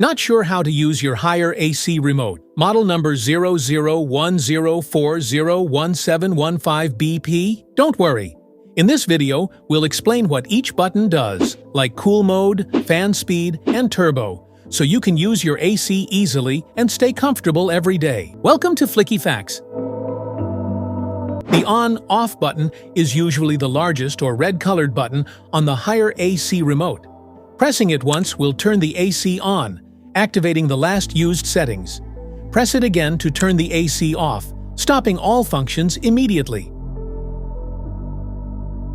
Not sure how to use your Haier AC remote? Model number 0010401715BP? Don't worry. In this video, we'll explain what each button does, like cool mode, fan speed, and turbo, so you can use your AC easily and stay comfortable every day. Welcome to Flicky Facts. The on-off button is usually the largest or red-colored button on the Haier AC remote. Pressing it once will turn the AC on, activating the last used settings. Press it again to turn the AC off, stopping all functions immediately.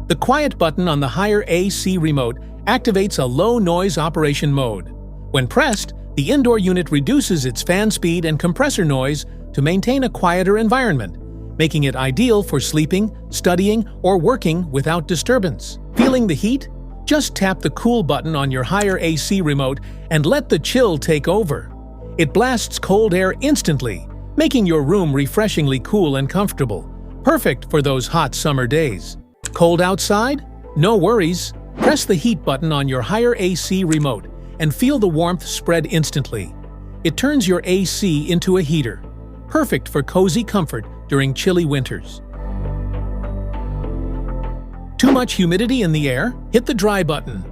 The quiet button on the Haier AC remote activates a low-noise operation mode. When pressed, the indoor unit reduces its fan speed and compressor noise to maintain a quieter environment, making it ideal for sleeping, studying, or working without disturbance. Feeling the heat? Just tap the cool button on your Haier AC remote and let the chill take over. It blasts cold air instantly, making your room refreshingly cool and comfortable, perfect for those hot summer days. Cold outside? No worries. Press the heat button on your Haier AC remote and feel the warmth spread instantly. It turns your AC into a heater, perfect for cozy comfort during chilly winters. Too much humidity in the air? Hit the dry button.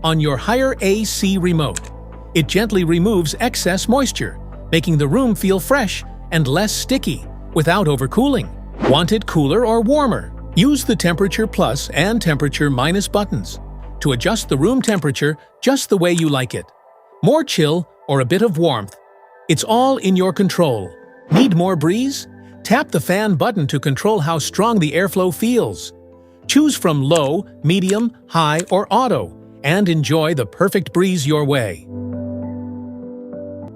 On your Haier AC remote, it gently removes excess moisture, making the room feel fresh and less sticky without overcooling. Want it cooler or warmer? Use the temperature plus and temperature minus buttons to adjust the room temperature just the way you like it. More chill or a bit of warmth. It's all in your control. Need more breeze? Tap the fan button to control how strong the airflow feels. Choose from low, medium, high, or auto, and enjoy the perfect breeze your way.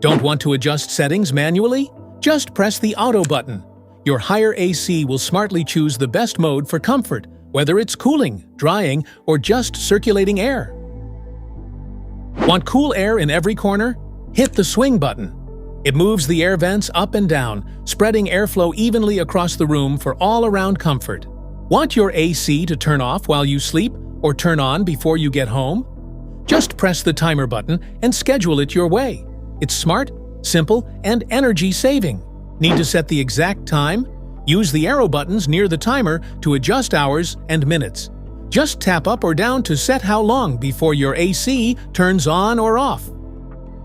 Don't want to adjust settings manually? Just press the auto button. Your Haier AC will smartly choose the best mode for comfort, whether it's cooling, drying, or just circulating air. Want cool air in every corner? Hit the swing button. It moves the air vents up and down, spreading airflow evenly across the room for all-around comfort. Want your AC to turn off while you sleep or turn on before you get home? Just press the timer button and schedule it your way. It's smart, simple, and energy-saving. Need to set the exact time? Use the arrow buttons near the timer to adjust hours and minutes. Just tap up or down to set how long before your AC turns on or off.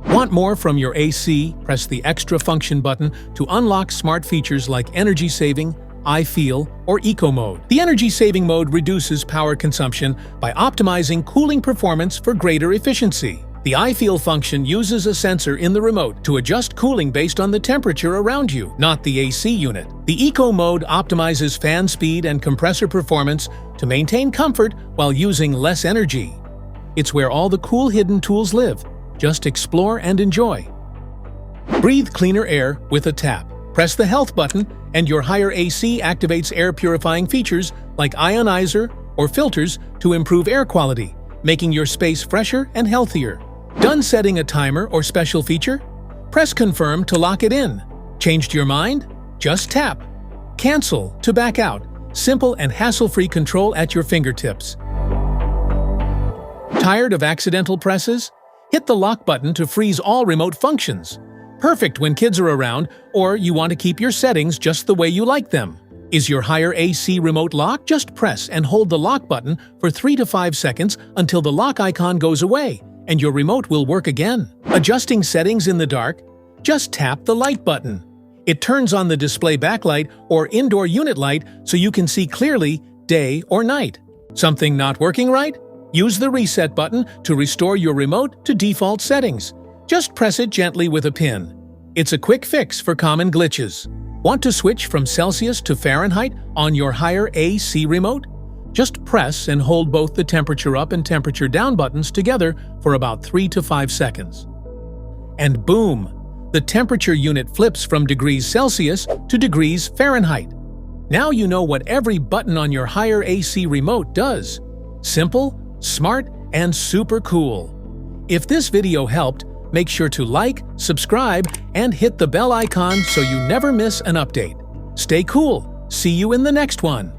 Want more from your AC? Press the Extra Function button to unlock smart features like Energy Saving, I Feel, or Eco Mode. The energy-saving mode reduces power consumption by optimizing cooling performance for greater efficiency. The I Feel function uses a sensor in the remote to adjust cooling based on the temperature around you, not the AC unit. The Eco Mode optimizes fan speed and compressor performance to maintain comfort while using less energy. It's where all the cool hidden tools live. Just explore and enjoy. Breathe cleaner air with a tap. Press the Health button, and your Haier AC activates air-purifying features like ionizer or filters to improve air quality, making your space fresher and healthier. Done setting a timer or special feature? Press Confirm to lock it in. Changed your mind? Just tap. Cancel to back out. Simple and hassle-free control at your fingertips. Tired of accidental presses? Hit the lock button to freeze all remote functions. Perfect when kids are around or you want to keep your settings just the way you like them. Is your Haier AC remote locked? Just press and hold the lock button for 3 to 5 seconds until the lock icon goes away, and your remote will work again. Adjusting settings in the dark? Just tap the light button. It turns on the display backlight or indoor unit light so you can see clearly day or night. Something not working right? Use the reset button to restore your remote to default settings. Just press it gently with a pin. It's a quick fix for common glitches. Want to switch from Celsius to Fahrenheit on your Haier AC remote? Just press and hold both the temperature up and temperature down buttons together for about 3 to 5 seconds. And boom! The temperature unit flips from degrees Celsius to degrees Fahrenheit. Now you know what every button on your Haier AC remote does. Simple, smart, and super cool. If this video helped, make sure to like, subscribe, and hit the bell icon so you never miss an update. Stay cool. See you in the next one.